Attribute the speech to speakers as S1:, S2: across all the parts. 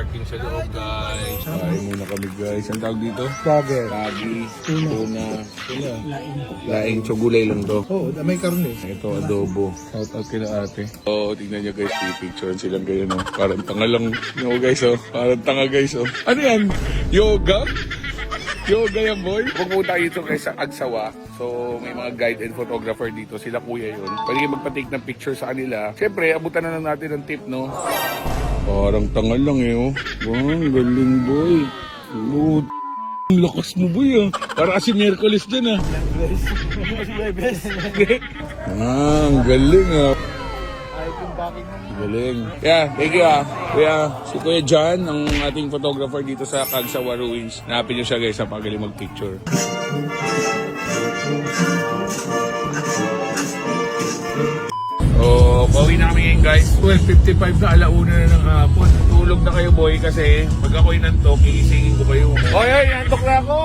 S1: parking sa loob, guys. Kain muna kami, guys. Ang tawag dito?
S2: Bagger.
S1: Lagi, tuna, laing tsugulay lang to.
S2: Oo, may karne.
S1: Ito, adobo. Shout out kila ate. Oo, tignan nyo guys, picture silang kayo, no? Parang tanga lang. No, guys, oh. Parang tanga, guys, oh. Ano yan? Yoga? Yoga yan, boy? Pupunta tayo dito guys sa Agsawa. So, may mga guide and photographer dito. Sila kuya yun. Pwede kayo magpa-take ng picture sa kanila. Siyempre, abutan na lang natin ng tip, no? Parang tanga lang, eh, oh. Wow, galing, boy. Oh, ang lakas mo, boy, ah. Para kasi Miyerkules din, ah. Ang galing, ah. Galing. Yeah, thank you, ah. Kuya, si Kuya John, ang ating photographer dito sa Cagsawa Ruins. Hanapin niyo siya, guys, sa pagaling mag-picture. So, pauwi na kami ngayon, guys. 12:55 na, alauna na ng hapon. Tulog na kayo, boy, kasi pag ako'y nantok, iisingin ko kayo. Oy, oy, nantok na ako!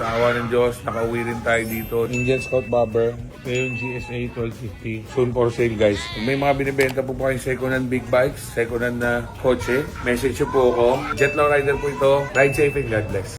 S1: Sa awa ng Diyos, nakauwi rin tayo dito. Indian Scout Bobber. Ito yung GSA 1250. Soon for sale, guys. Kung may mga binibenta po kayong second-hand big bikes, second-hand na kotse, message nyo po ako. Jetlaw Rider po ito. Ride safe and God bless.